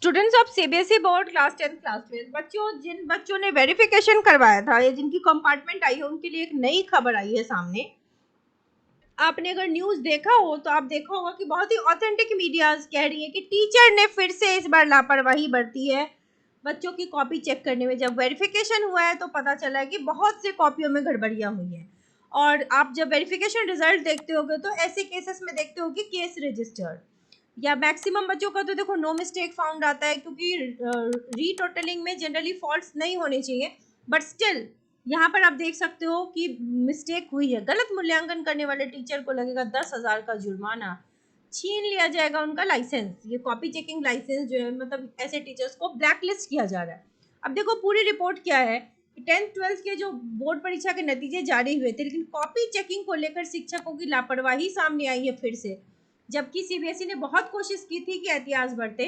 Students of CBSE board class 10 class 12 जिन बच्चों ने verification करवाया था या जिनकी कंपार्टमेंट आई है उनके लिए एक नई खबर आई है सामने। आपने अगर न्यूज़ देखा हो तो आप देखा होगा कि बहुत ही ऑथेंटिक मीडियाज कह रही है कि टीचर ने फिर से इस बार लापरवाही बरती है बच्चों की कॉपी चेक करने में। जब वेरिफिकेशन हुआ है तो पता चला है कि बहुत से कॉपियों में गड़बड़ियां हुई हैं। और आप जब वेरिफिकेशन रिजल्ट देखते होगे तो ऐसे केसेस में देखते हो कि केस रजिस्टर्ड या मैक्सिमम बच्चों का तो देखो नो मिस्टेक फाउंड आता है, क्योंकि रीटोटलिंग में जनरली फॉल्ट्स नहीं होने चाहिए, बट स्टिल यहाँ पर आप देख सकते हो कि मिस्टेक हुई है। गलत मूल्यांकन करने वाले टीचर को लगेगा 10,000 का जुर्माना, छीन लिया जाएगा उनका लाइसेंस। ये कॉपी चेकिंग लाइसेंस जो है, मतलब ऐसे टीचर्स को ब्लैकलिस्ट किया जा रहा है। अब देखो पूरी रिपोर्ट क्या है कि 10th-12th के जो बोर्ड परीक्षा के नतीजे जारी हुए थे, लेकिन कॉपी चेकिंग को लेकर शिक्षकों की लापरवाही सामने आई है फिर से। जबकि सीबीएसई ने बहुत कोशिश की थी कि एहतियात बरते,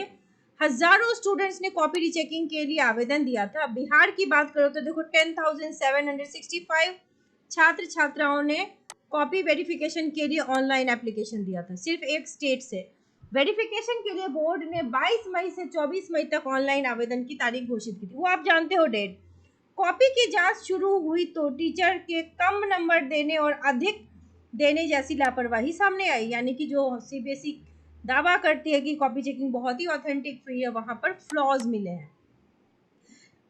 हजारों स्टूडेंट्स ने कॉपी रीचेकिंग के लिए आवेदन दिया था। बिहार की बात करो तो देखो 10,765 छात्र छात्राओं ने कॉपी वेरिफिकेशन के लिए ऑनलाइन एप्लीकेशन दिया था, सिर्फ एक स्टेट से। वेरिफिकेशन के लिए बोर्ड ने 22 मई से 24 मई तक ऑनलाइन आवेदन की तारीख घोषित की थी, वो आप जानते हो डेट। कॉपी की जांच शुरू हुई तो टीचर के कम नंबर देने और अधिक देने जैसी लापरवाही सामने आई। यानी कि जो सीबीएसई दावा करती है कि कॉपी चेकिंग बहुत ही ऑथेंटिक फ्री है, वहां पर फ्लॉज मिले हैं।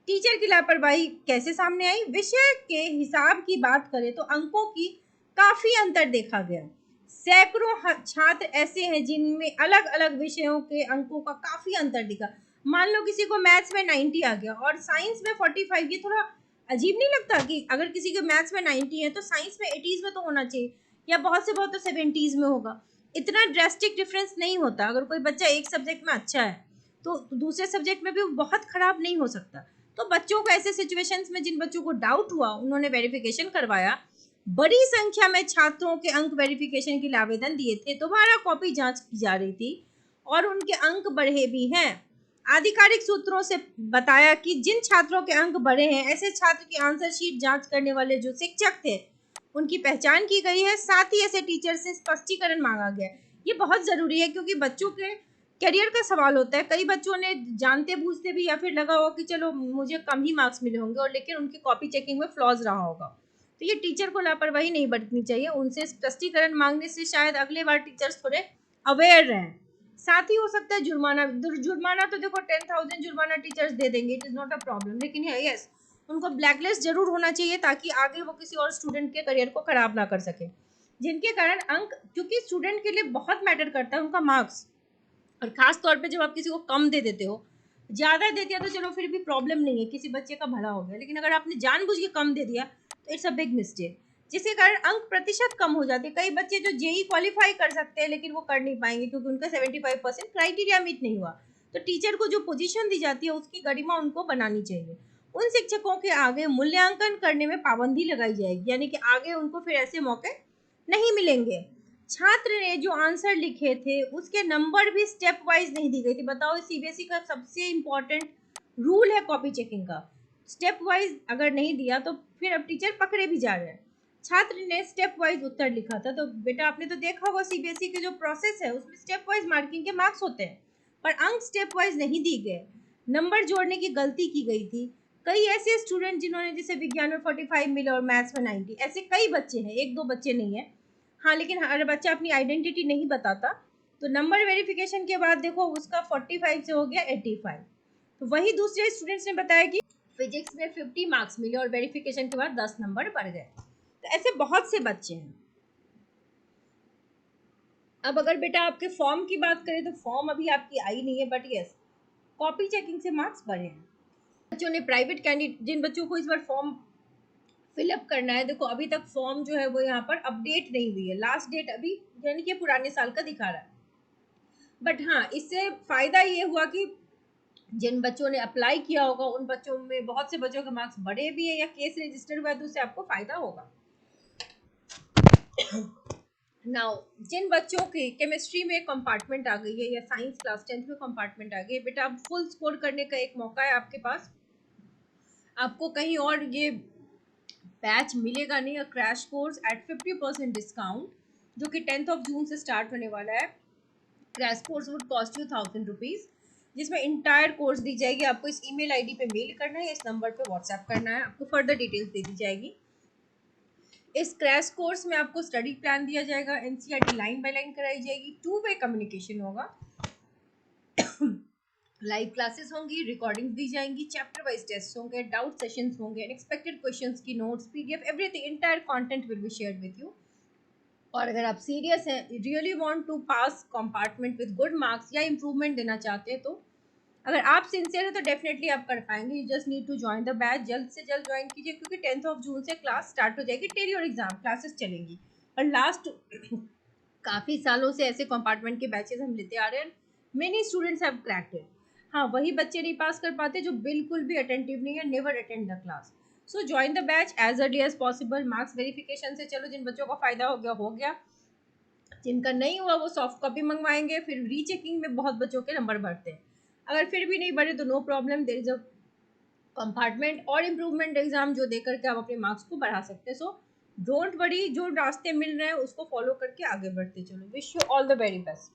टीचर की लापरवाही कैसे सामने आई? विषय के हिसाब की बात करें तो अंकों की काफी अंतर देखा गया। सैकड़ों छात्र ऐसे हैं जिनमें अलग अलग विषयों के अंकों का काफी अंतर दिखा। मान लो किसी को मैथ्स में 90 आ गया और साइंस में 45। ये थोड़ा अजीब नहीं लगता कि अगर किसी के मैथ्स में 90 है तो साइंस में 80s में तो होना चाहिए, या बहुत से बहुत तो 70s में होगा। इतना ड्रेस्टिक डिफरेंस नहीं होता। अगर कोई बच्चा एक सब्जेक्ट में अच्छा है तो दूसरे सब्जेक्ट में भी वो बहुत खराब नहीं हो सकता। तो बच्चों को ऐसे सिचुएशंस में जिन बच्चों को डाउट हुआ उन्होंने वेरिफिकेशन करवाया। बड़ी संख्या में छात्रों के अंक वेरिफिकेशन के लिए आवेदन दिए थे, दोबारा कॉपी जांच की जा रही थी और उनके अंक बढ़े भी हैं। आधिकारिक सूत्रों से बताया कि जिन छात्रों के अंक बढ़े हैं ऐसे छात्र की आंसर शीट जांच करने वाले जो शिक्षक थे उनकी पहचान की गई है। साथ ही ऐसे टीचर से स्पष्टीकरण मांगा गया। ये बहुत जरूरी है क्योंकि बच्चों के करियर का सवाल होता है। कई बच्चों ने जानते बूझते भी या फिर लगा होगा कि चलो मुझे कम ही मार्क्स मिले होंगे, और लेकिन उनकी कॉपी चेकिंग में फ्लॉज रहा होगा। तो ये टीचर को लापरवाही नहीं बरतनी चाहिए। उनसे स्पष्टीकरण मांगने से शायद अगले बार टीचर्स थोड़े अवेयर रहें। साथ ही हो सकता है जुर्माना। जुर्माना तो देखो 10,000 जुर्माना टीचर्स दे देंगे, it is not a problem, लेकिन यस उनको ब्लैकलिस्ट जरूर होना चाहिए ताकि आगे वो किसी और स्टूडेंट के करियर को खराब ना कर सके। जिनके कारण अंक, क्योंकि स्टूडेंट के लिए बहुत मैटर करता है उनका मार्क्स, और खास तौर पे जब आप किसी को कम दे देते हो, ज़्यादा दे दिया तो चलो फिर भी प्रॉब्लम नहीं है, किसी बच्चे का भला हो गया, लेकिन अगर आपने जानबूझ के कम दे दिया तो इट्स अ बिग मिस्टेक, जिसके कारण अंक प्रतिशत कम हो जाते हैं। कई बच्चे जो जेई क्वालिफाई कर सकते हैं लेकिन वो कर नहीं पाएंगे क्योंकि उनका 75% क्राइटेरिया मीट नहीं हुआ। तो टीचर को जो पोजीशन दी जाती है उसकी गरिमा उनको बनानी चाहिए। उन शिक्षकों के आगे मूल्यांकन करने में पाबंदी लगाई जाएगी, यानी कि आगे उनको फिर ऐसे मौके नहीं मिलेंगे। छात्र ने जो आंसर लिखे थे उसके नंबर भी स्टेप वाइज नहीं दी गई थी। बताओ, सीबीएसई का सबसे इम्पोर्टेंट रूल है कॉपी चेकिंग का। स्टेप वाइज अगर नहीं दिया तो फिर अब टीचर पकड़े भी जा रहे हैं। छात्र ने स्टेप वाइज उत्तर लिखा था, तो बेटा आपने तो देखा होगा सीबीएसई के जो प्रोसेस है उसमें स्टेप वाइज मार्किंग के मार्क्स होते हैं, पर अंक स्टेप वाइज नहीं दी गए। नंबर जोड़ने की गलती की गई थी। कई ऐसे स्टूडेंट जिन्होंने, जैसे विज्ञान में 45 मिले और मैथ्स में 90, ऐसे कई बच्चे हैं, एक दो बच्चे नहीं है। हाँ, लेकिन हर बच्चा अपनी आइडेंटिटी नहीं बताता, तो नंबर वेरिफिकेशन के बाद देखो उसका 45 से हो गया 85। तो वही दूसरे स्टूडेंट्स ने बताया कि फिजिक्स में 50 मार्क्स मिले और वेरिफिकेशन के बाद 10 नंबर बढ़ गए। तो ऐसे बहुत से बच्चे हैं। अब अगर बेटा आपके फॉर्म की बात करें तो फॉर्म अभी आपकी आई नहीं है, बट यस कॉपी चेकिंग से मार्क्स बढ़े हैं। बच्चों ने प्राइवेट कैंडिडेट, जिन बच्चों को इस बार फॉर्म फिलअप करना है, देखो अभी तक फॉर्म जो है वो यहाँ पर अपडेट नहीं हुई है, लास्ट डेट अभी यानी कि पुराने साल का दिखा रहा है। बट हाँ, इससे फायदा ये हुआ कि जिन बच्चों ने अप्लाई किया होगा उन बच्चों में बहुत से बच्चों के मार्क्स बढ़े भी है या केस रजिस्टर हुआ है, तो उससे आपको फायदा होगा। नाउ, जिन बच्चों की केमिस्ट्री में कंपार्टमेंट आ गई है या साइंस क्लास 10th में कंपार्टमेंट आ गई है, बेटा अब फुल स्कोर करने का एक मौका है आपके पास। आपको कहीं और ये बैच मिलेगा नहीं, और क्रैश कोर्स एट 50% डिस्काउंट, जो कि 10th of June से स्टार्ट होने वाला है। Crash course would cost you 1000 rupees. जिसमें इंटायर कोर्स दी जाएगी। आपको इस ईमेल आईडी पे मेल करना है, इस नंबर पे व्हाट्सएप करना है, आपको फर्दर डिटेल्स दे दी जाएगी। इस क्रैश कोर्स में आपको स्टडी प्लान दिया जाएगा, एनसीईआरटी लाइन बाय लाइन कराई जाएगी, 2 वे कम्युनिकेशन होगा, लाइव क्लासेस होंगी, रिकॉर्डिंग्स दी जाएंगी, चैप्टर वाइज टेस्ट होंगे, डाउट सेशंस होंगे, अनएक्सपेक्टेड क्वेश्चंस की notes, PDF, everything, entire content will be shared with you. और अगर आप सीरियस हैं, really want to pass compartment with good marks या इंप्रूवमेंट देना चाहते हैं, तो अगर आप सिंसियर हैं तो डेफिनेटली आप कर पाएंगे। You just need to join the batch, जल्द से जल्द ज्वाइन कीजिए, क्योंकि 10 जून से क्लास स्टार्ट हो जाएगी, टेरी और एग्जाम क्लासेस चलेंगी। और लास्ट काफ़ी सालों से ऐसे कंपार्टमेंट के बैचेस हम लेते आ रहे हैं, many students have cracked it. हाँ, वही बच्चे नहीं पास कर पाते जो बिल्कुल भी अटेंटिव नहीं है, never attend the class. So join the batch as early as possible. Marks verification से चलो, जिन बच्चों का फायदा हो गया, जिनका नहीं हुआ वो सॉफ्ट कॉपी मंगवाएंगे, फिर रीचेकिंग में बहुत बच्चों के नंबर बढ़ते हैं। अगर फिर भी नहीं बढ़े तो no problem, there is a compartment और इम्प्रूवमेंट एग्जाम जो दे करके आप अपने मार्क्स को बढ़ा सकते हैं। सो डोंट वरी, जो रास्ते मिल रहे हैं उसको फॉलो करके आगे बढ़ते चलो। Wish you all the very best.